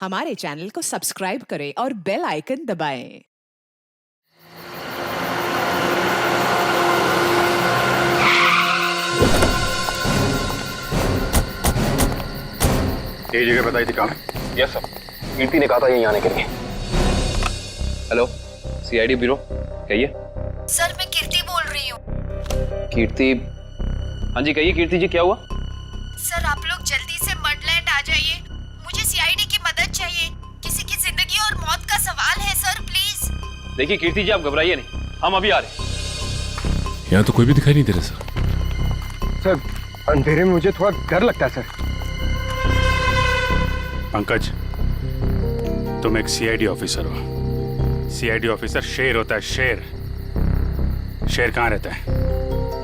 हमारे चैनल को सब्सक्राइब करें और बेल आइकन दबाएं। यही जगह बताई थी कहाँ? यस सर, कीर्ति ने कहा था यहीं आने के लिए। हेलो, सीआईडी ब्यूरो, कहिए। सर मैं कीर्ति बोल रही हूँ। कीर्ति? हाँ जी कहिए कीर्ति जी, क्या हुआ? सर आप लोग जल्दी से मडलैंड आ जाइए, मुझे सीआईडी की मदद चाहिए। किसी की जिंदगी और मौत का सवाल है सर, प्लीज। देखिए कीर्ति जी, आप घबराइए नहीं, हम अभी आ रहे हैं। यहाँ तो कोई भी दिखाई नहीं दे रहा सर, अंधेरे में मुझे थोड़ा डर लगता है सर। पंकज, तुम एक सीआईडी ऑफिसर हो। सीआईडी ऑफिसर शेर होता है, शेर। शेर कहाँ रहता है?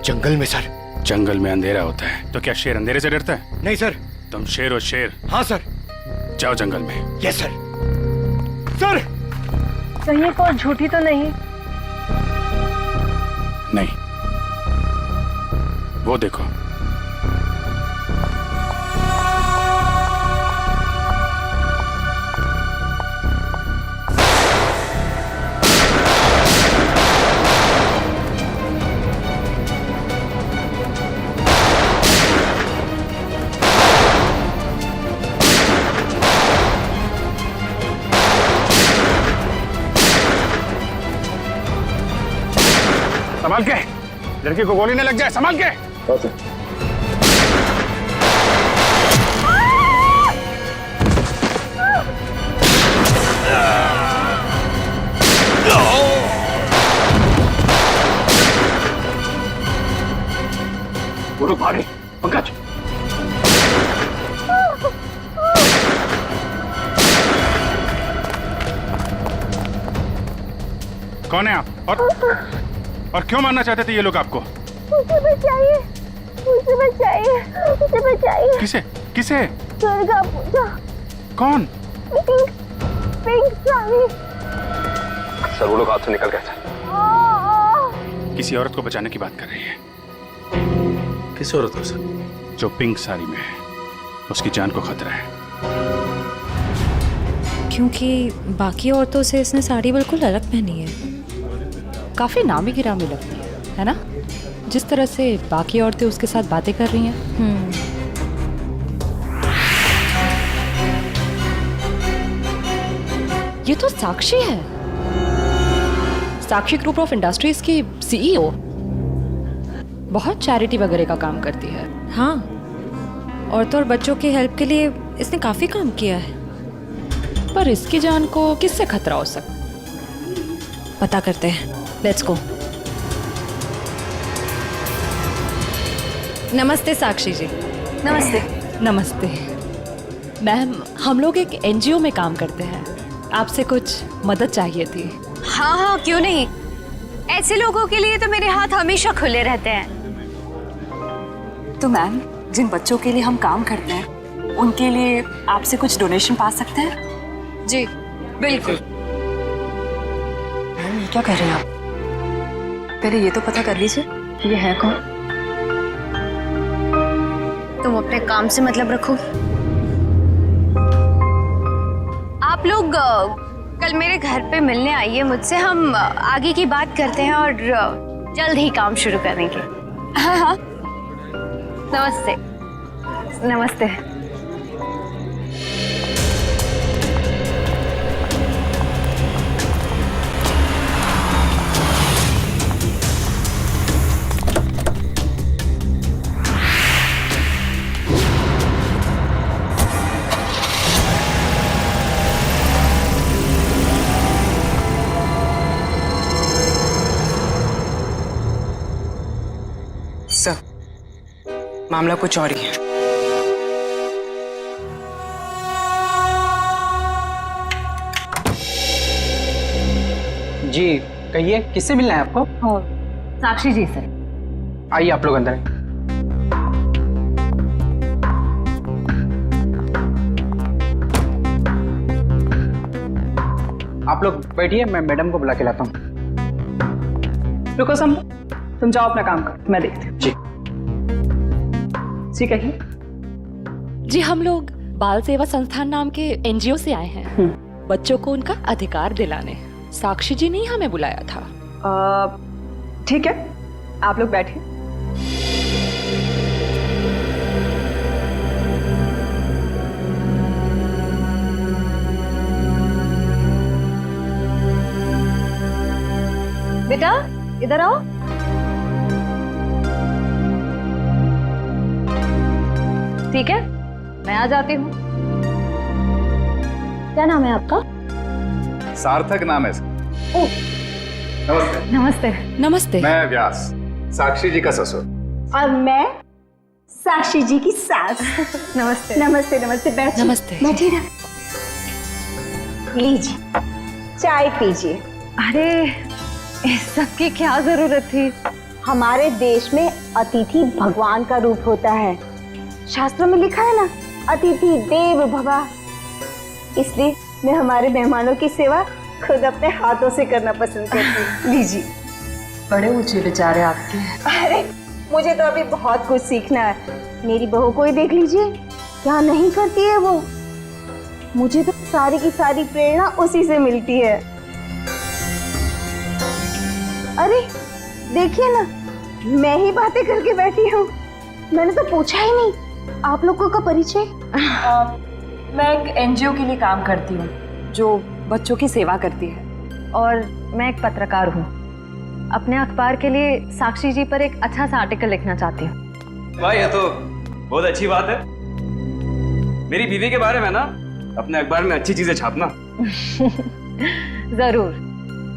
जंगल में सर। जंगल में अंधेरा होता है, तो क्या शेर अंधेरे से डरता है? नहीं सर। तुम शेर हो, शेर। हाँ सर। जाओ जंगल में। Yes sir. सर कहीं कोई झूठी तो नहीं? नहीं, वो देखो। संभाल के, लड़की को गोली न लग जाए, संभाल के। वो लोग भागे। पंकज, कौन है आप और क्यों मारना चाहते थे ये लोग आपको? मुझे बचाइए, मुझे बचाइए, मुझे बचाइए। किसे? किसे? दुर्गा पूजा। कौन? Pink, pink sari. सर वो लोग हाथ से निकल गए थे। किसी औरत को बचाने की बात कर रही है। किस औरत हो सर? जो पिंक साड़ी में है, उसकी जान को खतरा है। क्योंकि बाकी औरतों से इसने साड़ी बिल्कुल अलग पहनी है। काफ़ी नामी गिरामी लगती है ना? जिस तरह से बाकी औरतें उसके साथ बातें कर रही हैं। ये तो साक्षी है, साक्षी ग्रुप ऑफ इंडस्ट्रीज की सीईओ। बहुत चैरिटी वगैरह का काम करती है। हाँ, औरतों और बच्चों की हेल्प के लिए इसने काफ़ी काम किया है। पर इसकी जान को किससे खतरा हो सकता? पता करते हैं। Let's go. नमस्ते साक्षी जी। नमस्ते। नमस्ते मैम, हम लोग एक एनजीओ में काम करते हैं, आपसे कुछ मदद चाहिए थी। हाँ हाँ क्यों नहीं, ऐसे लोगों के लिए तो मेरे हाथ हमेशा खुले रहते हैं। तो मैम, जिन बच्चों के लिए हम काम करते हैं उनके लिए आपसे कुछ डोनेशन पा सकते हैं? जी बिल्कुल। मैम ये क्या कर रहे हैं आप? पहले ये तो पता कर लीजिए कि ये है कौन। तुम अपने काम से मतलब रखो। आप लोग कल मेरे घर पे मिलने आइए मुझसे, हम आगे की बात करते हैं और जल्द ही काम शुरू करेंगे। हाँ हाँ, नमस्ते। नमस्ते। सर, मामला कुछ और ही है। जी कहिए, किससे मिलना है आपको? साक्षी जी से। आइए आप लोग अंदर। आप लोग बैठिए, मैं मैडम को बुला के लाता हूँ। रुको सम, तुम जाओ अपना काम कर, मैं देखती हूँ। जी जी कहिए। जी हम लोग बाल सेवा संस्थान नाम के एनजीओ से आए हैं बच्चों को उनका अधिकार दिलाने। साक्षी जी ने ही हमें बुलाया था। ठीक है, आप लोग बैठिए। बेटा इधर आओ। ठीक है, मैं आ जाती हूँ। क्या नाम है आपका? सार्थक नाम है इसका। नमस्ते। नमस्ते। नमस्ते। मैं व्यास, साक्षी जी का ससुर। और मैं साक्षी जी की सास। नमस्ते। नमस्ते नमस्ते, बैठिए। नमस्ते। बैठिए ना, लीजिए चाय पीजिए। अरे इस सब की क्या जरूरत थी? हमारे देश में अतिथि भगवान का रूप होता है। शास्त्रों में लिखा है ना, अतिथि देव भव। इसलिए मैं हमारे मेहमानों की सेवा खुद अपने हाथों से करना पसंद करती हूँ। लीजिए। बड़े ऊंचे विचार है आपके। अरे मुझे तो अभी बहुत कुछ सीखना है। मेरी बहू को ही देख लीजिए, क्या नहीं करती है वो। मुझे तो सारी की सारी प्रेरणा उसी से मिलती है। अरे देखिए ना, मैं ही बातें करके बैठी हूँ। मैंने तो पूछा ही नहीं आप लोगों का परिचय। मैं एक एनजीओ के लिए काम करती हूँ जो बच्चों की सेवा करती है। और मैं एक पत्रकार हूँ। अपने अखबार के लिए साक्षी जी पर एक अच्छा सा आर्टिकल लिखना चाहती हूँ। भाई ये तो बहुत अच्छी बात है। मेरी बीवी के बारे में ना अपने अखबार में अच्छी चीजें छापना। जरूर।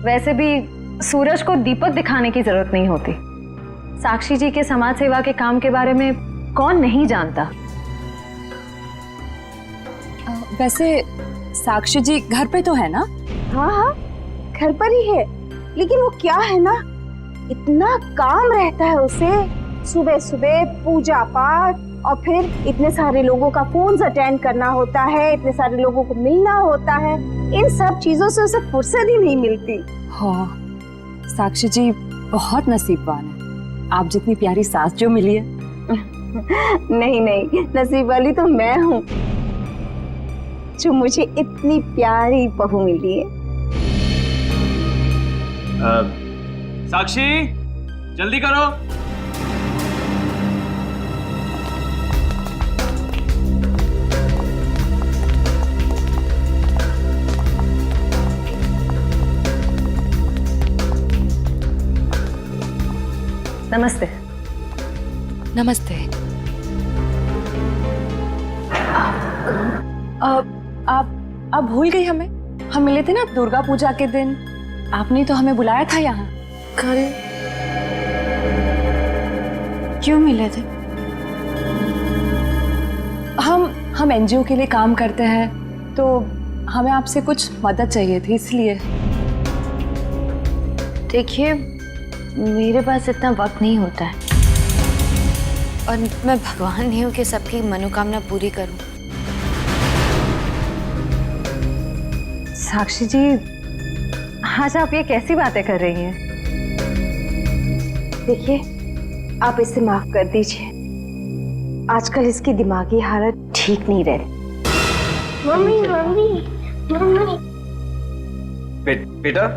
वैसे भी सूरज को दीपक दिखाने की जरूरत नहीं होती। साक्षी जी के समाज सेवा के काम के बारे में कौन नहीं जानता। वैसे साक्षी जी घर पे तो है ना? हाँ हाँ, घर पर ही है। लेकिन वो क्या है ना, इतना काम रहता है उसे। सुबह सुबह पूजा पाठ, और फिर इतने सारे लोगों का फोन अटेंड करना होता है, इतने सारे लोगों को मिलना होता है। इन सब चीजों से उसे फुर्सत ही नहीं मिलती। हाँ, साक्षी जी बहुत नसीबवान है। आप जितनी प्यारी सास जो मिली है। नहीं नहीं, नसीब वाली तो मैं हूँ जो मुझे इतनी प्यारी बहू मिली है। साक्षी जल्दी करो। नमस्ते। नमस्ते। आप भूल गई हमें? हम मिले थे ना दुर्गा पूजा के दिन। आपने तो हमें बुलाया था यहाँ। कल क्यों मिले थे? हम एनजीओ के लिए काम करते हैं, तो हमें आपसे कुछ मदद चाहिए थी, इसलिए। देखिए, मेरे पास इतना वक्त नहीं होता है, और मैं भगवान नहीं हूँ कि सबकी मनोकामना पूरी करूं। साक्षी जी, आज आप ये कैसी बातें कर रही हैं? देखिए, आप इसे माफ कर दीजिए। आजकल इसकी दिमागी हालत ठीक नहीं रहती। मम्मी बेटा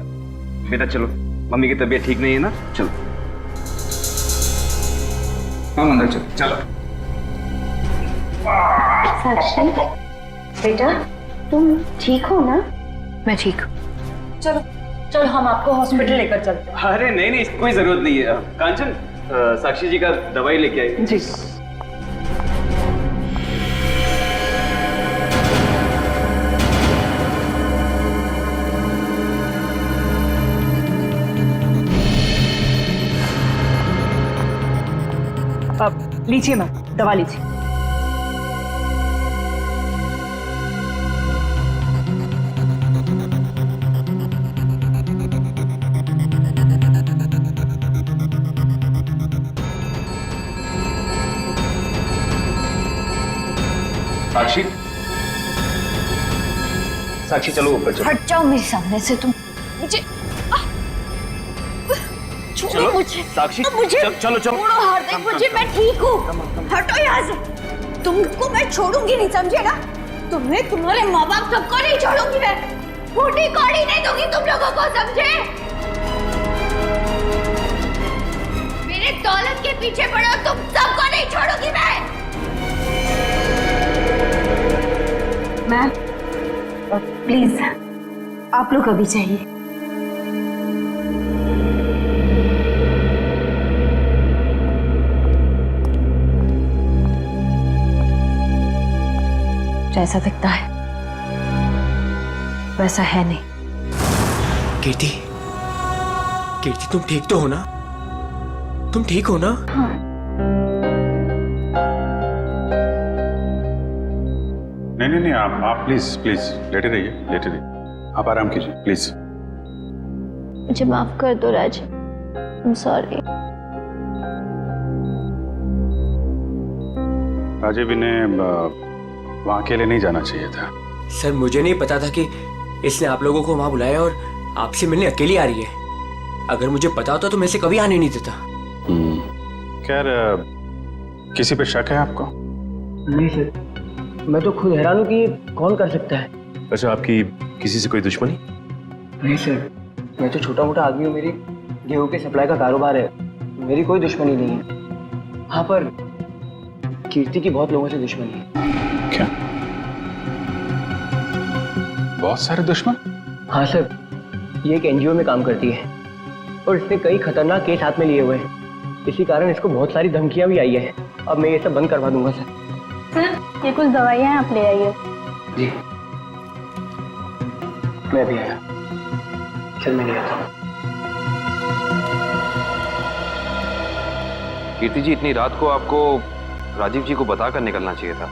बेटा चलो, मम्मी की तबीयत ठीक नहीं है ना, चलो हम अंदर चलो। साक्षी बेटा, तुम ठीक हो ना? मैं ठीक हूँ। चलो हम आपको हॉस्पिटल लेकर चलते हैं। अरे नहीं नहीं, कोई जरूरत नहीं है। कांचन, साक्षी जी का दवाई लेके आई। जी। अब लीजिए मैम, दवा लीजिए। साक्षी, साक्षी चलो ऊपर चलो। हट जाओ मेरे सामने से तुम। मुझे चलो मुझे साक्षी, मुझे चलो चलो। छोड़ो हार्दिक, मुझे, मैं ठीक हूँ। हटो यहाँ से, तुमको मैं छोड़ूंगी नहीं, समझे ना? तुमने तुम्हारे माँ बाप सबको नहीं छोड़ूंगी मैं, फूटी कौड़ी नहीं दूंगी तुम लोगों को, समझे? मेरे दौलत के पीछे पड़ो, तुम सबको नहीं छोड़ूंगी मैं। मैम प्लीज आप लोग अभी चाहिए। जैसा दिखता है वैसा है नहीं। कीर्ति, कीर्ति तुम ठीक तो हो ना? तुम ठीक हो ना? हाँ। नहीं, आप प्लीज प्लीज लेटे रहिए, आप आराम कीजिए प्लीज। मुझे माफ कर दो राज, आई एम सॉरी। राजीव, इन्हें वहाँ अकेले नहीं जाना चाहिए था। सर मुझे नहीं पता था कि इसने आप लोगों को वहां बुलाया और आपसे मिलने अकेली आ रही है। अगर मुझे पता होता तो मैं इसे कभी आने नहीं देता। खैर, किसी पे शक है आपको? नहीं सर, मैं तो खुद हैरान हूँ कि ये कौन कर सकता है। अच्छा, आपकी किसी से कोई दुश्मनी? नहीं सर, मैं तो छोटा मोटा आदमी हूँ, मेरी गेहूं के सप्लाई का कारोबार है, मेरी कोई दुश्मनी नहीं है। हाँ, पर कीर्ति की बहुत लोगों से दुश्मनी है। क्या? बहुत सारे दुश्मन? हाँ सर, ये एक एनजीओ में काम करती है और इसने कई खतरनाक केस हाथ में लिए हुए हैं। इसी कारण इसको बहुत सारी धमकियां भी आई है। अब मैं ये सब बंद करवा दूंगा सर। सर ये कुछ दवाइयाँ आप ले आइए। जी, मैं भी आया। चल मैं ले आता हूँ। कीर्ति जी, इतनी रात को आपको राजीव जी को बताकर निकलना चाहिए था।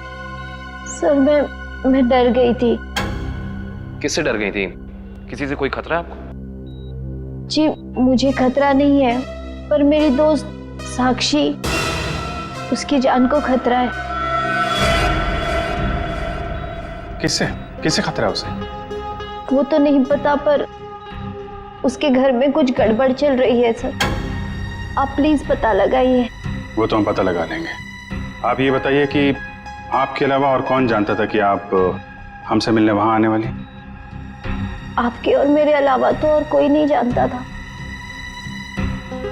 सर मैं डर गई थी। किससे डर गई थी? किसी से कोई खतरा है आपको? जी मुझे खतरा नहीं है, पर मेरी दोस्त साक्षी, उसकी जान को खतरा है। किससे खतरा है उसे? वो तो नहीं पता, पर उसके घर में कुछ गड़बड़ चल रही है सर। आप प्लीज पता लगाइए। वो तो हम पता लगा लेंगे। आप ये बताइए कि आपके अलावा और कौन जानता था कि आप हमसे मिलने वहां आने वाली? आपके और मेरे अलावा तो और कोई नहीं जानता था।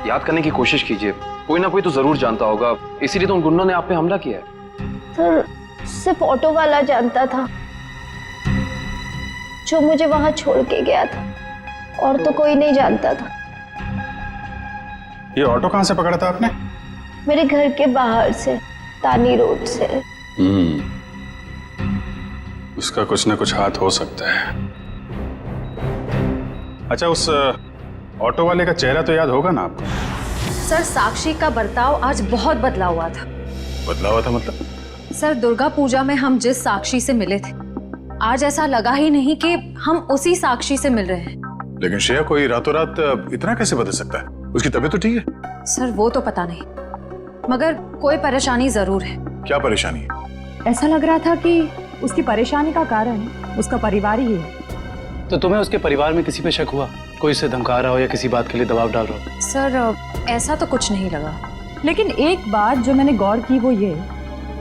याद करने की कोशिश कीजिए, कोई ना कोई तो जरूर जानता होगा, इसीलिए तो उन गुंडों ने आप पे हमला किया है। सर सिर्फ ऑटो वाला जानता था, जो मुझे वहां छोड़ के गया था, और तो कोई नहीं जानता था। ये ऑटो कहां से पकड़ा था आपने? मेरे घर के बाहर से, तानी रोड से। उसका कुछ ना कुछ हाथ हो सकता है। अच्छा, उस ऑटो वाले का चेहरा तो याद होगा ना आपको? सर साक्षी का बर्ताव आज बहुत बदला हुआ था। बदला हुआ था मतलब? सर दुर्गा पूजा में हम जिस साक्षी से मिले थे, आज ऐसा लगा ही नहीं कि हम उसी साक्षी से मिल रहे हैं। लेकिन श्रेया, कोई रातों रात इतना कैसे बदल सकता है? उसकी तबीयत तो ठीक है? सर वो तो पता नहीं, मगर कोई परेशानी जरूर है। क्या परेशानी है? ऐसा लग रहा था कि उसकी परेशानी का कारण उसका परिवार ही है। तो तुम्हें उसके परिवार में किसी पे शक हुआ? कोई उसे धमका रहा हो या किसी बात के लिए दबाव डाल रहा हो? सर ऐसा तो कुछ नहीं लगा। लेकिन एक बात जो मैंने गौर की वो ये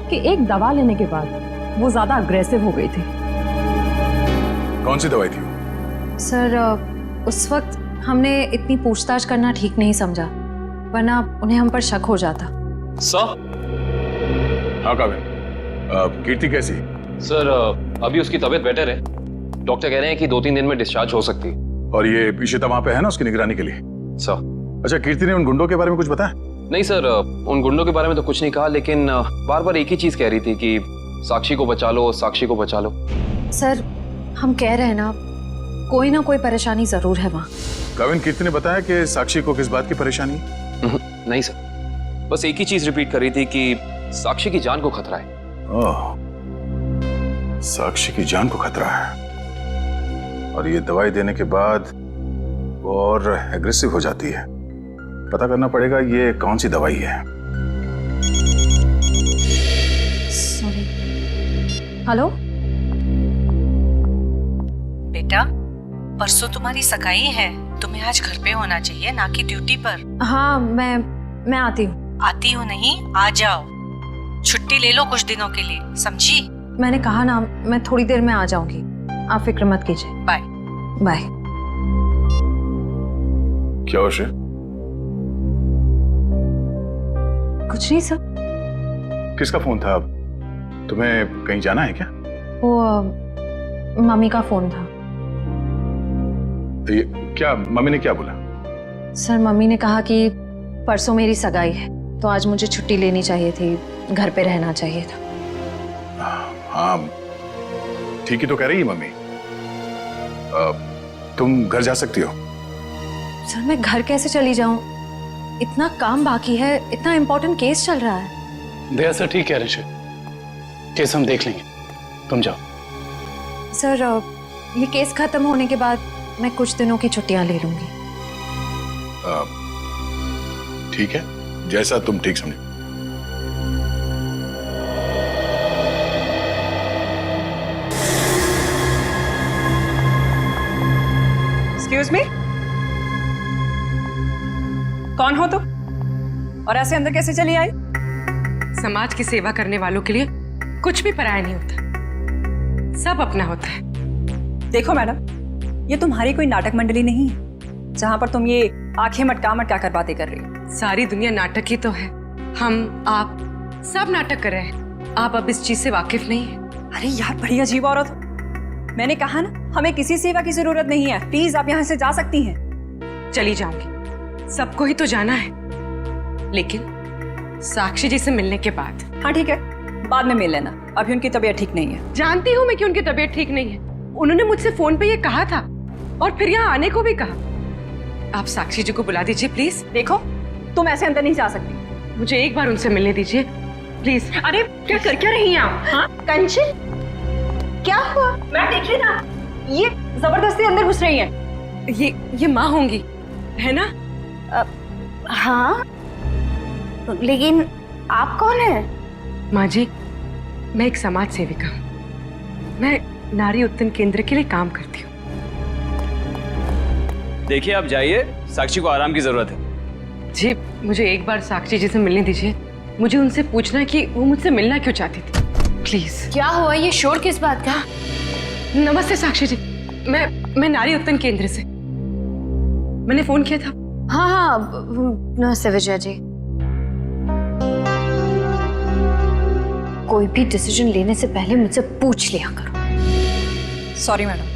कि एक दवा लेने के बाद वो ज्यादा अग्रेसिव हो गई थी। कौन सी दवाई थी? सर उस वक्त हमने इतनी पूछताछ करना ठीक नहीं समझा, वरना उन्हें हम पर शक हो जाता। सर? हाँ काबिल, कीर्ति कैसी? सर अभी उसकी तबीयत बेटर है, डॉक्टर कह रहे हैं कि 2-3 दिन में डिस्चार्ज हो सकती है। और ये इशिता वहां पे है ना उसकी निगरानी के लिए? सर अच्छा, कीर्ति ने उन गुंडों के बारे में कुछ बताया? नहीं सर, उन गुंडों के बारे में तो कुछ नहीं कहा, लेकिन बार बार एक ही चीज कह रही थी कि साक्षी को बचा लो, साक्षी को बचा लो। सर हम कह रहे हैं ना, कोई ना कोई परेशानी जरूर है वहाँ। काविन, कीर्ति ने बताया कि साक्षी को किस बात की परेशानी? नहीं सर, बस एक ही चीज रिपीट कर रही थी कि साक्षी की जान को खतरा है। ओह, साक्षी की जान को खतरा है। और ये दवाई देने के बाद वो और एग्रेसिव हो जाती है। पता करना पड़ेगा ये कौन सी दवाई है। सॉरी। हेलो बेटा, परसों तुम्हारी सगाई है, तुम्हें आज घर पे होना चाहिए, ना कि ड्यूटी पर। हाँ मैं आती हूँ। आती हो नहीं, आ जाओ। छुट्टी ले लो कुछ दिनों के लिए, समझी? मैंने कहा ना, मैं थोड़ी देर में आ जाऊंगी, आप फिक्र मत कीजिए। बाय। बाय। क्या हो श्रेया? कुछ नहीं सर। किसका फोन था? तुम्हें कहीं जाना है क्या? वो मम्मी का फोन था। ये क्या, मम्मी ने क्या बोला? सर मम्मी ने कहा कि परसों मेरी सगाई है, तो आज मुझे छुट्टी लेनी चाहिए थी, घर पे रहना चाहिए था। हाँ ठीक ही तो कह रही है मम्मी। तुम घर जा सकती हो। सर मैं घर कैसे चली जाऊं? इतना काम बाकी है, इतना इम्पोर्टेंट केस चल रहा है। दया सर ठीक कह रहे हैं, केस हम देख लेंगे, तुम जाओ। सर ये केस खत्म होने के बाद मैं कुछ दिनों की छुट्टियां ले लूंगी। ठीक है, जैसा तुम ठीक समझो। एक्सक्यूज मी, कौन हो तुम और ऐसे अंदर कैसे चली आई? समाज की सेवा करने वालों के लिए कुछ भी पराया नहीं होता, सब अपना होता है। देखो मैडम, ये तुम्हारी कोई नाटक मंडली नहीं है जहां पर तुम ये आंखें मटका मटका कर बातें कर रही हो। सारी दुनिया नाटक ही तो है, हम आप सब नाटक कर रहे हैं। आप अब इस चीज से वाकिफ नहीं है। अरे यार बड़ी अजीब औरत हो। मैंने कहा ना, हमें किसी सेवा की जरूरत नहीं है, प्लीज आप यहाँ से जा सकती हैं। चली जाऊंगी, सबको ही तो जाना है, लेकिन साक्षी जी से मिलने के बाद। हाँ ठीक है, बाद में मिल लेना, अभी उनकी तबीयत ठीक नहीं है। जानती हूँ मैं कि उनकी तबीयत ठीक नहीं है, उन्होंने मुझसे फोन पे ये कहा था और फिर यहाँ आने को भी कहा। आप साक्षी जी को बुला दीजिए प्लीज। देखो तुम ऐसे अंदर नहीं जा सकती, मुझे एक बार उनसे मिलने दीजिए प्लीज। अरे क्या कर क्या रही हैं आप? हाँ कंचन, क्या हुआ? मैं देख रही ना, ये जबरदस्ती अंदर घुस रही है। ये माँ होंगी, है ना? हाँ, लेकिन आप कौन है? माँ जी, मैं एक समाज सेविका हूँ, मैं नारी उत्थान केंद्र के लिए काम करती हूँ। देखिए आप जाइए, साक्षी को आराम की जरूरत है। जी मुझे एक बार साक्षी जी से मिलने दीजिए, मुझे उनसे पूछना है कि वो मुझसे मिलना क्यों चाहती थी, प्लीज। क्या हुआ, ये शोर किस बात का? नमस्ते साक्षी जी, मैं नारी उत्थान केंद्र से, मैंने फोन किया था। हाँ हाँ नमस्ते विजया जी। कोई भी डिसीजन लेने से पहले मुझसे पूछ लिया करो। Sorry madam.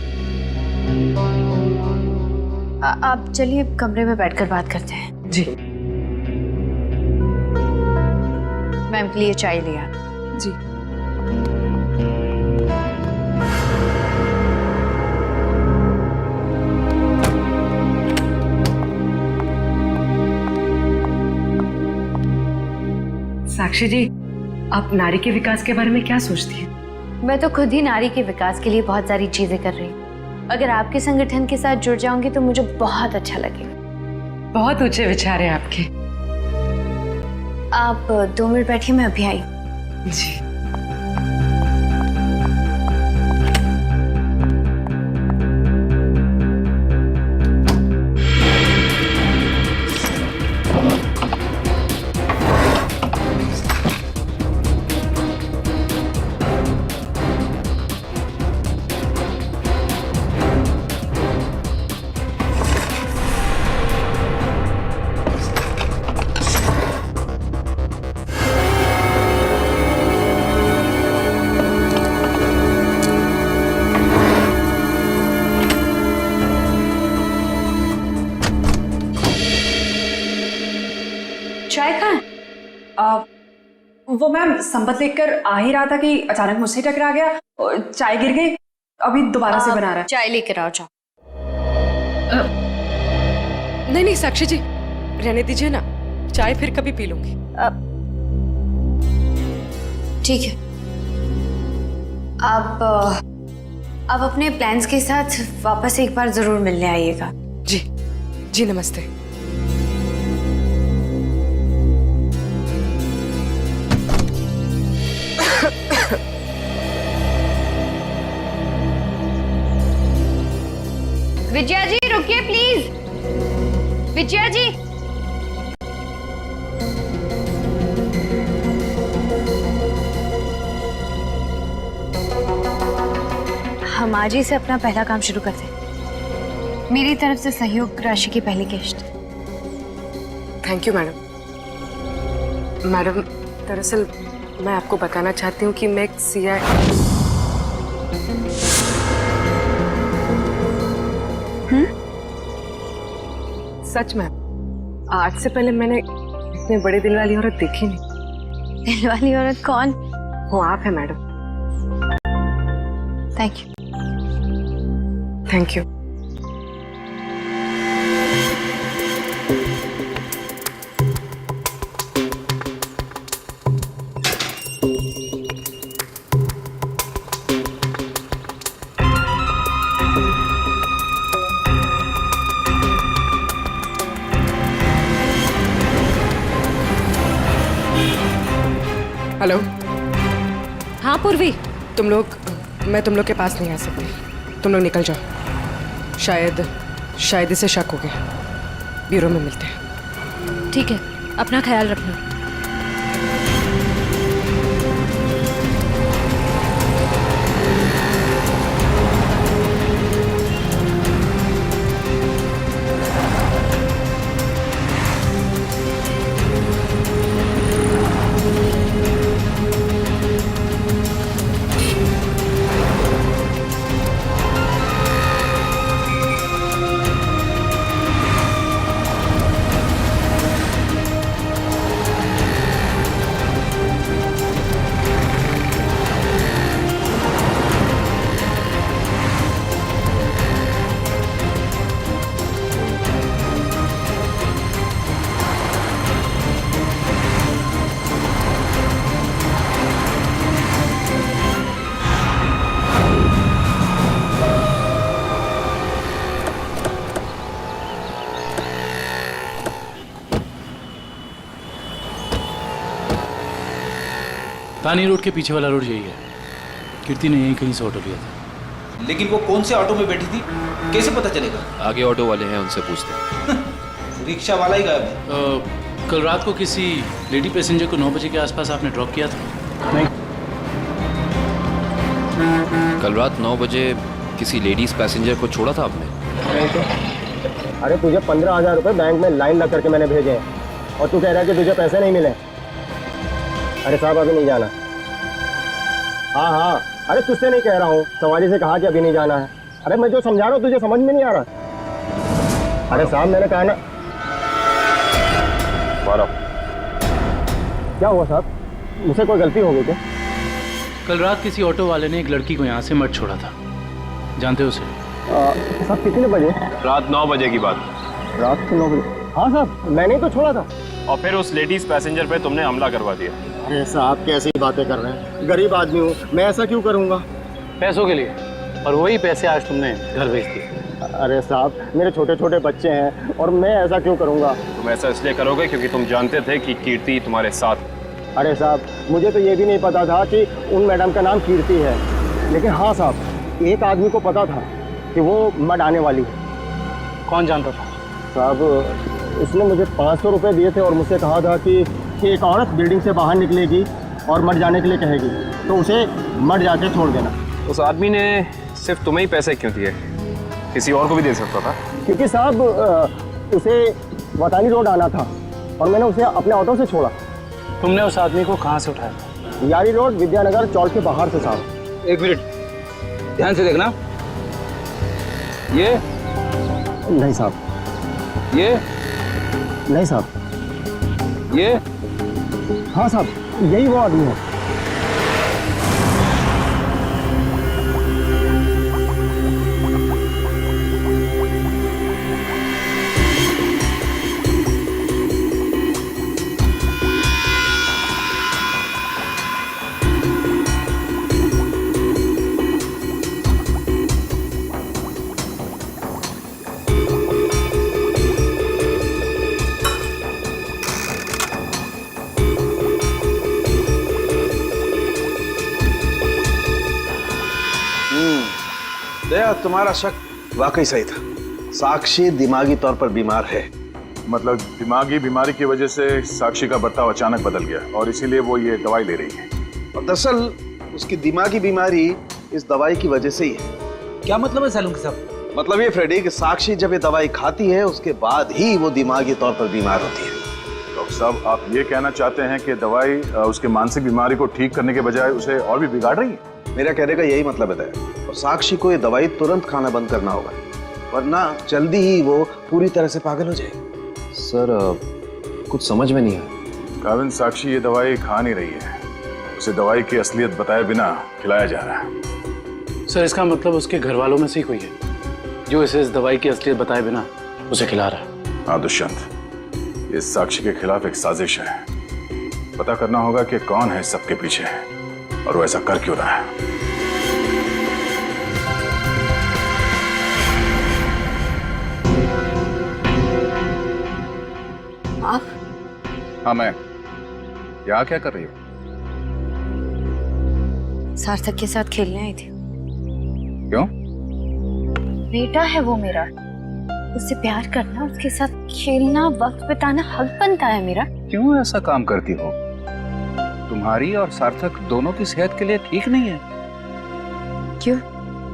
आप चलिए कमरे में बैठकर बात करते हैं। जी। मैम के लिए चाय लिया। जी। साक्षी जी, आप नारी के विकास के बारे में क्या सोचती हैं? मैं तो खुद ही नारी के विकास के लिए बहुत सारी चीजें कर रही हूँ। अगर आपके संगठन के साथ जुड़ जाऊंगी तो मुझे बहुत अच्छा लगेगा। बहुत ऊंचे विचार है आपके। आप 2 मिनट बैठिए, मैं अभी आई। जी। चाय कहाँ है? वो मैम संपत लेकर आ ही रहा था कि अचानक मुझसे टकरा गया और चाय गिर गई, अभी दोबारा से बना रहा है। चाय लेकर आओ। जाओ। नहीं साक्षी जी, रहने दीजिए ना, चाय फिर कभी पी लूंगी। ठीक है, अब अपने प्लान्स के साथ वापस एक बार जरूर मिलने आइएगा। जी जी, नमस्ते। विजया जी रुकिए प्लीज। विजया जी, हम आज ही से अपना पहला काम शुरू करते हैं। मेरी तरफ से सहयोग राशि की पहली किश्त। Thank you madam. मैडम, दरअसल मैं आपको बताना चाहती हूँ कि मैं एक CI। सच में आज से पहले मैंने इतने बड़े दिल वाली औरत देखी नहीं। दिल वाली औरत कौन? वो आप है madam. Thank you. Thank you. Hello. हाँ पूर्वी, मैं तुम लोग के पास नहीं आ सकती। तुम लोग निकल जाओ। शायद इसे शक हो गया। ब्यूरो में मिलते हैं। ठीक है, अपना ख्याल रखना। तानी रोड के पीछे वाला रोड यही है। कीर्ति ने यहीं कहीं से ऑटो लिया था। लेकिन वो कौन से ऑटो में बैठी थी, कैसे पता चलेगा? आगे ऑटो वाले हैं, उनसे पूछते हैं। रिक्शा वाला ही गायब है। कल रात को किसी लेडी पैसेंजर को 9 बजे के आसपास आपने ड्रॉप किया था? नहीं। कल रात 9 बजे किसी लेडीज पैसेंजर को छोड़ा था आपने? नहीं तो। अरे तुझे 15,000 रुपये बैंक में लाइन लग करके मैंने भेजे हैं और तू कह रहा है कि तुझे पैसे नहीं मिले। अरे साहब अभी नहीं जाना। हाँ, अरे तुझसे नहीं कह रहा हूँ, सवारी से कहा कि अभी नहीं जाना है। अरे मैं जो समझा रहा हूँ तुझे समझ में नहीं आ रहा। अरे साहब मैंने कहा ना। क्या हुआ साहब, मुझसे कोई गलती हो गई क्या? कल रात किसी ऑटो वाले ने एक लड़की को यहाँ से मत छोड़ा था, जानते हो उसे? साहब कितने बजे? रात 9 बजे की बात। रात के 9 बजे? हाँ साहब, मैंने ही तो छोड़ा था। और फिर उस लेडीज पैसेंजर पे तुमने हमला करवा दिया। अरे साहब कैसी बातें कर रहे हैं, गरीब आदमी हूँ मैं, ऐसा क्यों करूँगा? पैसों के लिए, और वही पैसे आज तुमने घर भेज दिए। अरे साहब मेरे छोटे छोटे बच्चे हैं और मैं ऐसा क्यों करूँगा? तुम ऐसा इसलिए करोगे क्योंकि तुम जानते थे कि कीर्ति तुम्हारे साथ। अरे साहब मुझे तो ये भी नहीं पता था कि उन मैडम का नाम कीर्ति है, लेकिन हाँ साहब एक आदमी को पता था कि वो मड आने वाली है। कौन जानता था? साहब उसने मुझे 500 रुपये दिए थे और मुझसे कहा था कि एक औरत बिल्डिंग से बाहर निकलेगी और मड जाने के लिए कहेगी, तो उसे मड जाके छोड़ देना। उस आदमी ने सिर्फ तुम्हें ही पैसे क्यों दिए, किसी और को भी दे सकता था? क्योंकि साहब उसे वतानी रोड आना था और मैंने उसे अपने ऑटो से छोड़ा। तुमने उस आदमी को कहाँ से उठाया? यारी रोड विद्यानगर चौक के बाहर से साहब। एक मिनट ध्यान से देखना। ये नहीं साहब, ये नहीं साहब, ये हाँ साहब यही वो आदमी है। दया, तुम्हारा शक वाकई सही था। साक्षी दिमागी तौर पर बीमार है। मतलब दिमागी बीमारी की वजह से साक्षी का बर्ताव अचानक बदल गया और इसीलिए वो ये दवाई ले रही है। और दरअसल उसकी दिमागी बीमारी इस दवाई की वजह से ही है। क्या मतलब है सैलून के साहब? मतलब ये फ्रेडी कि साक्षी जब ये दवाई खाती है उसके बाद ही वो दिमागी तौर पर बीमार होती है। डॉक्टर साहब, आप ये कहना चाहते हैं कि दवाई उसके मानसिक बीमारी को ठीक करने के बजाय उसे और भी बिगाड़ रही है? मेरा कहने का यही मतलब है और साक्षी को ये दवाई तुरंत खाना बंद करना होगा, वरना जल्दी ही वो पूरी तरह से पागल हो जाएगी। सर कुछ समझ में नहीं आया। काविन, साक्षी ये दवाई खा नहीं रही है, उसे दवाई की असलियत बताए बिना खिलाया जा रहा है। सर इसका मतलब उसके घर वालों में से ही कोई है जो इसे इस दवाई की असलियत बताए बिना उसे खिला रहा है। हाँ दुष्यंत, ये साक्षी के खिलाफ एक साजिश है। पता करना होगा कि कौन है इस सबके पीछे और वो ऐसा कर क्यों रहा है। आप? हाँ मैं। यहाँ क्या कर रही हो? सार्थक के साथ खेलने आई थी। क्यों? बेटा है वो मेरा, उससे प्यार करना, उसके साथ खेलना, वक्त बिताना हक बनता है मेरा। क्यों ऐसा काम करती हो? तुम्हारी और सार्थक दोनों की सेहत के लिए ठीक नहीं है। क्यों?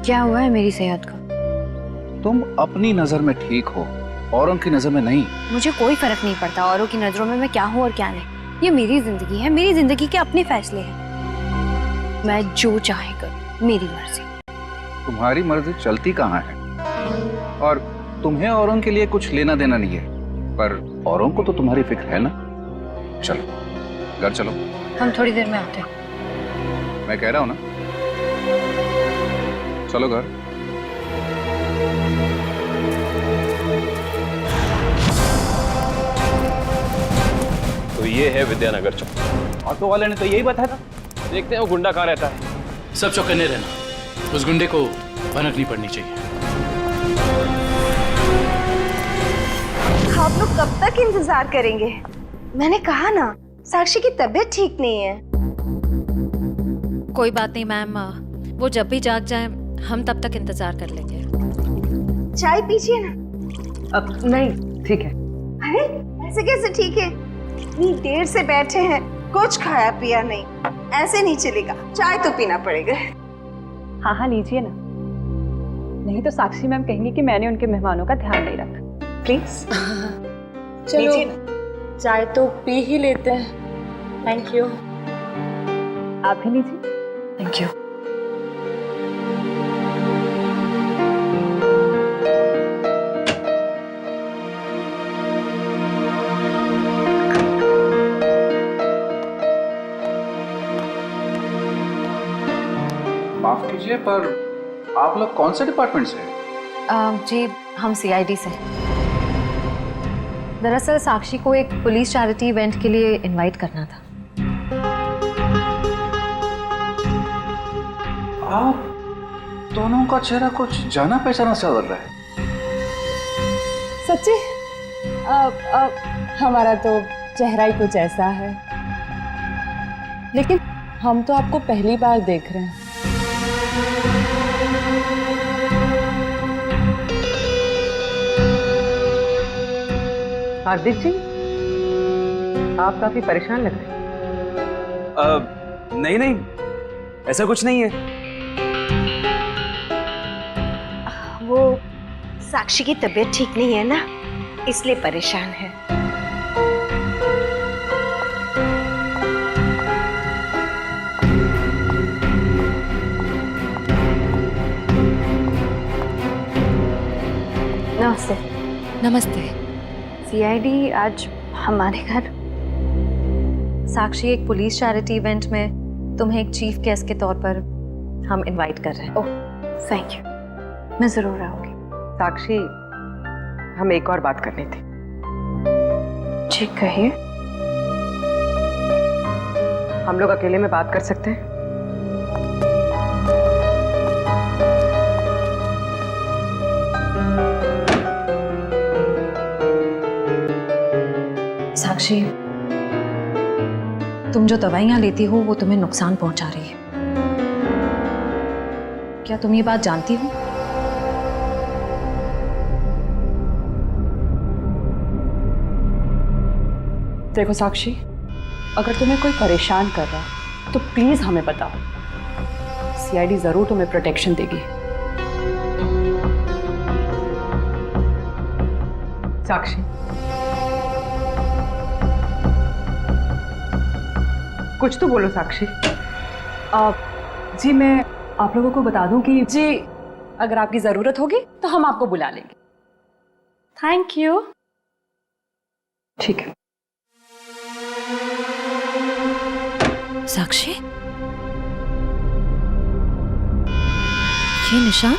क्या हुआ है मेरी सेहत को? तुम अपनी नजर में ठीक हो, औरों की नजर में नहीं। मुझे कोई फर्क नहीं पड़ता औरों की नजरों में मैं क्या हूँ और क्या नहीं। ये मेरी जिंदगी है, मेरी जिंदगी के अपने फैसले हैं। मैं जो चाहे करूं, मेरी मर्जी। तुम्हारी मर्जी चलती कहाँ है? और तुम्हें औरों के लिए कुछ लेना देना नहीं है, पर औरों को तो तुम्हारी फिक्र है ना। चलो घर चलो। हम थोड़ी देर में आते हैं। मैं कह रहा हूं ना, चलो घर। तो ये है विद्यानगर चौक। ऑटो वाले ने तो यही बताया था। देखते हैं वो गुंडा कहाँ रहता है। सब चौकन्ने रहना, उस गुंडे को भनक नहीं पड़नी चाहिए। आप लोग कब तक इंतजार करेंगे? मैंने कहा ना, साक्षी की तबीयत ठीक नहीं है। कोई बात नहीं मैम, वो जब भी जाग जाए हम तब तक इंतजार कर लेंगे। चाय पीजिए ना। अब नहीं, ठीक है। अरे ऐसे कैसे ठीक है? इतनी देर से बैठे हैं, कुछ खाया पिया नहीं, ऐसे नहीं चलेगा, चाय तो पीना पड़ेगा। हाँ हाँ लीजिए ना, नहीं तो साक्षी मैम कहेंगी कि मैंने उनके मेहमानों का ध्यान नहीं रखा। प्लीज चलो चाय तो पी ही लेते हैं। Thank you. आप भी लीजिए। Thank you. माफ कीजिए, पर आप लोग कौन से डिपार्टमेंट से हैं? जी हम सीआईडी से। दरअसल साक्षी को एक पुलिस चैरिटी इवेंट के लिए इनवाइट करना था। आप दोनों का चेहरा कुछ जाना पहचाना सा लग रहा है। सच्ची? हमारा तो चेहरा ही कुछ ऐसा है, लेकिन हम तो आपको पहली बार देख रहे हैं। हार्दिक जी, आप काफी परेशान लग रहे हैं। नहीं नहीं, ऐसा कुछ नहीं है। वो साक्षी की तबीयत ठीक नहीं है ना, इसलिए परेशान है। नमस्ते। नमस्ते। सीआईडी आज हमारे घर। साक्षी, एक पुलिस चैरिटी इवेंट में तुम्हें एक चीफ गेस्ट के तौर पर हम इनवाइट कर रहे हैं। ओह थैंक यू, मैं जरूर आऊंगी। साक्षी, हम एक और बात करनी थी। जी कहिए। हम लोग अकेले में बात कर सकते हैं? साक्षी, तुम जो दवाइयां लेती हो वो तुम्हें नुकसान पहुंचा रही है। क्या तुम ये बात जानती हो? देखो साक्षी, अगर तुम्हें कोई परेशान कर रहा है तो प्लीज हमें बताओ। सीआईडी जरूर तुम्हें प्रोटेक्शन देगी। साक्षी, कुछ तो बोलो साक्षी। जी मैं आप लोगों को बता दूं कि जी अगर आपकी जरूरत होगी तो हम आपको बुला लेंगे। Thank you. ठीक है। साक्षी, ये निशान?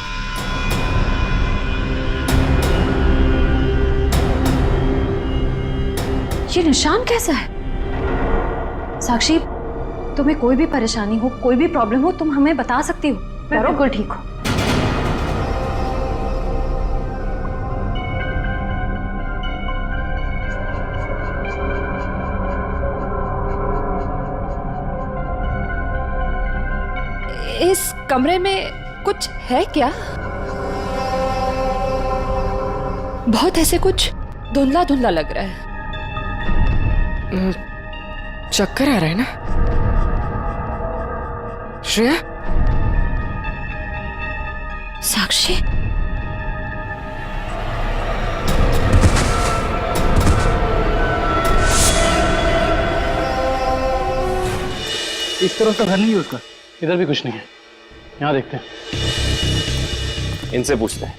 ये निशान कैसा है? साक्षी, तुम्हें कोई भी परेशानी हो, कोई भी प्रॉब्लम हो, तुम हमें बता सकती हो। मैं बिल्कुल ठीक हूँ। इस कमरे में कुछ है क्या? बहुत ऐसे कुछ धुंधला धुंधला लग रहा है। चक्कर आ रहा है ना श्रेया? साक्षी, इस तरफ तो घर नहीं है उसका। इधर भी कुछ नहीं है। यहाँ देखते हैं। इनसे पूछते हैं।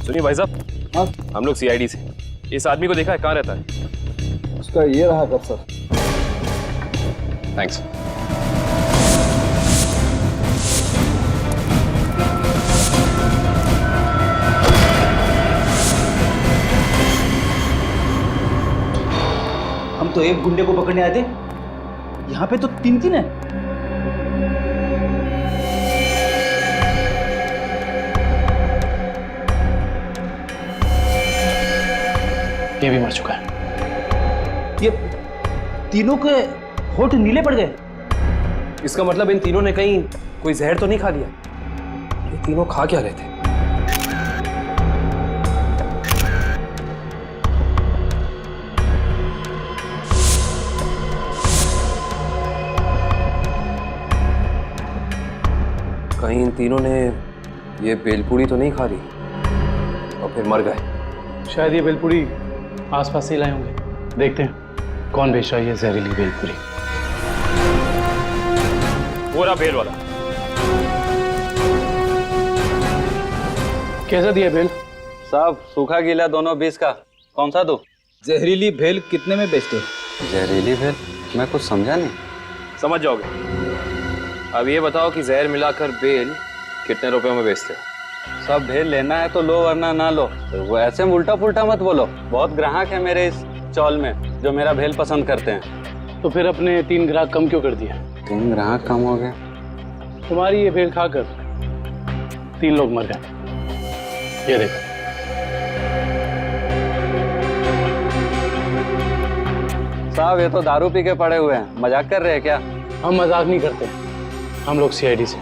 सुनिए भाई साहब, हाँ हम लोग सीआईडी से। इस आदमी को देखा है, कहाँ रहता है? उसका ये रहा घर सर। थैंक्स। हम तो एक गुंडे को पकड़ने आए थे, यहाँ पे तो तीन तीन है। ये भी मर चुका है। ये तीनों के होठ नीले पड़ गए। इसका मतलब इन तीनों ने कहीं कोई जहर तो नहीं खा लिया? ये तीनों खा क्या रहे थे? कहीं इन तीनों ने ये बेलपूड़ी तो नहीं खा ली और फिर मर गए? शायद ये बेलपूड़ी आसपास से लाए होंगे। देखते हैं कौन बेच रहा है ये जहरीली बेलपूड़ी। वो रहा बेल वाला। कैसा दिया बेल? साहब सूखा गीला दोनों 20 का। कौन सा दो? जहरीली भेल कितने में बेचते हो? जहरीली भेल? मैं कुछ समझा नहीं। समझ जाओगे। अब ये बताओ कि जहर मिलाकर बेल कितने रुपयों में बेचते हो? सब भेल लेना है तो लो वरना ना लो। तो वो ऐसे उल्टा पुल्टा मत बोलो। बहुत ग्राहक है मेरे इस चौल में जो मेरा भेल पसंद करते हैं। तो फिर अपने 3 ग्राहक कम क्यों कर दिए? 3 ग्राहक कम हो गए? तुम्हारी ये भेल खाकर 3 लोग मर गए। ये देखो। साहब ये तो दारू पी के पड़े हुए हैं। मजाक कर रहे हैं क्या? हम मजाक नहीं करते, हम लोग सीआईडी से।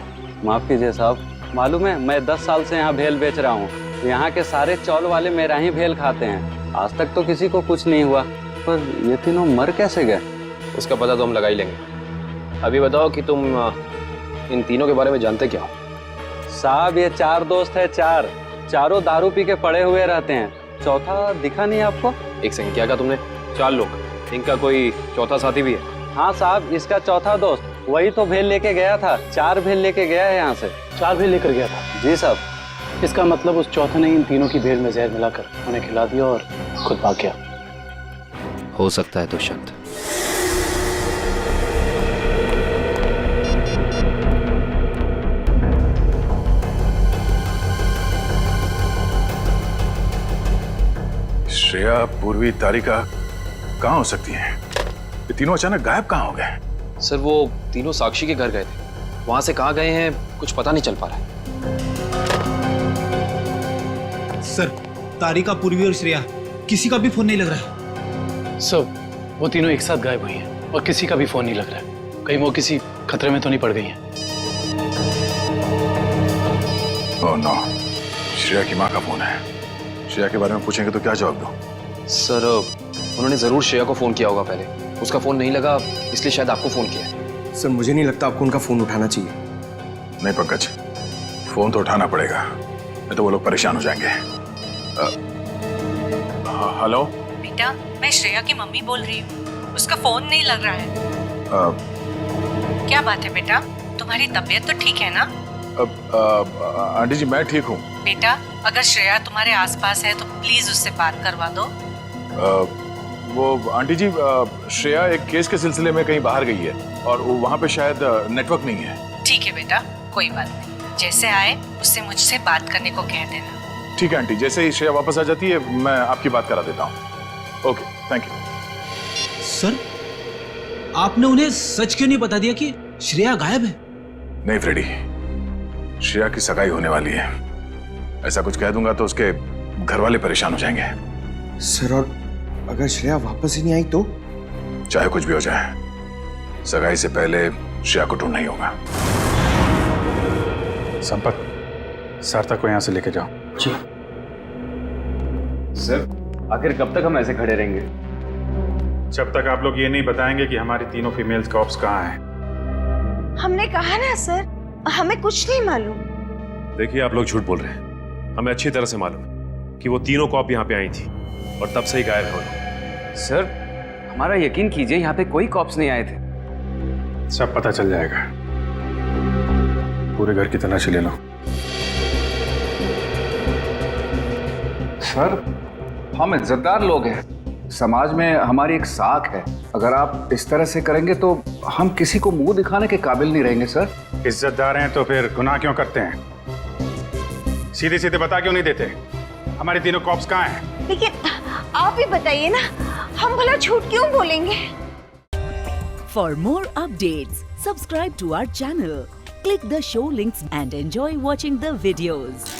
माफ कीजिए साहब, मालूम है मैं 10 साल से यहाँ भेल बेच रहा हूँ। यहाँ के सारे चौल वाले मेरा ही भेल खाते हैं। आज तक तो किसी को कुछ नहीं हुआ, पर ये तीनों मर कैसे गए? उसका पता तो हम लगा ही लेंगे। अभी बताओ कि तुम इन तीनों के बारे में जानते क्या हो? साहब ये 4 दोस्त है। चारों दारू पी के पड़े हुए रहते हैं। चौथा दिखा नहीं आपको? एक सेकंड, क्या कहा तुमने? 4 लोग, इनका कोई चौथा साथी भी है? हाँ साहब, इसका चौथा दोस्त वही तो भेल लेके गया था। 4 भेल लेके गया है यहाँ से। 4 भेल लेकर गया था? जी साहब। इसका मतलब उस चौथे ने इन तीनों की भेल में जहर मिलाकर उन्हें खिला दिया और खुद भाग गया। हो सकता है दुष्यंत। श्रेया, पूर्वी, तारिका कहाँ हो सकती हैं? ये तीनों अचानक गायब कहाँ हो गए? सर वो तीनों साक्षी के घर गए थे, वहां से कहाँ गए हैं कुछ पता नहीं चल पा रहा है। सर तारिका, पूर्वी और श्रेया किसी का भी फोन नहीं लग रहा है। सर वो तीनों एक साथ गायब हुई हैं और किसी का भी फोन नहीं लग रहा है। कहीं वो किसी खतरे में तो नहीं पड़ गई हैं? ओह नो, श्रेया की माँ का फोन है। श्रेया के बारे में पूछेंगे तो क्या जवाब दो? सर उन्होंने जरूर श्रेया को फोन किया होगा पहले, उसका फोन नहीं लगा इसलिए शायद आपको फोन किया है। सर मुझे नहीं लगता आपको उनका फोन उठाना चाहिए। नहीं पंकज, फोन तो उठाना पड़ेगा, नहीं तो वो लोग परेशान हो जाएंगे। हेलो। बेटा, मैं श्रेया की मम्मी बोल रही हूँ। उसका फोन नहीं लग रहा है। क्या बात है बेटा? तुम्हारी तबीयत तो ठीक है ना? आंटी जी मैं ठीक हूँ। बेटा, अगर श्रेया तुम्हारे आसपास है तो प्लीज उससे बात करवा दो। वो आंटी जी श्रेया एक केस के सिलसिले में कहीं बाहर गई है और वहाँ पे शायद नेटवर्क नहीं है। ठीक है बेटा, कोई बात नहीं। जैसे आए उससे मुझसे बात करने को कह देना। ठीक है आंटी, जैसे ही श्रेया वापस आ जाती है मैं आपकी बात करा देता हूँ। Okay, thank you. सर, आपने उन्हें सच क्यों नहीं बता दिया कि श्रेया गायब है? नहीं फ्रेडी, श्रेया की सगाई होने वाली है। ऐसा कुछ कह दूंगा तो उसके घर वाले परेशान हो जाएंगे। सर, और अगर श्रेया वापस ही नहीं आई तो? चाहे कुछ भी हो जाए, सगाई से पहले श्रेया को ढूंढना ही होगा। संपत, सार्थक को यहाँ से लेके जाओ। जी सर। आखिर कब तक हम ऐसे खड़े रहेंगे? जब तक आप लोग ये नहीं बताएंगे कि हमारी तीनों फीमेल्स कॉप्स कहाँ हैं। हमने कहा ना सर, हमें कुछ नहीं मालूम। देखिए, आप लोग झूठ बोल रहे हैं। हमें अच्छी तरह से मालूम है कि वो तीनों कॉप यहाँ पे आई थी और तब से ही गायब हो गई। सर, हमारा यकीन कीजिए, यहाँ पे कोई कॉप्स नहीं आए थे। सब पता चल जाएगा। पूरे घर की तलाशी ले लो। सर, हम इज्जतदार लोग हैं, समाज में हमारी एक साख है। अगर आप इस तरह से करेंगे तो हम किसी को मुंह दिखाने के काबिल नहीं रहेंगे। सर, इज्जतदार हैं तो फिर गुनाह क्यों करते हैं? सीधे सीधे बता क्यों नहीं देते हमारी तीनों कॉप्स कहाँ हैं? लेकिन आप ही बताइए ना, हम भला झूठ क्यों बोलेंगे? For more updates, subscribe to our channel, click the show links and enjoy watching the videos.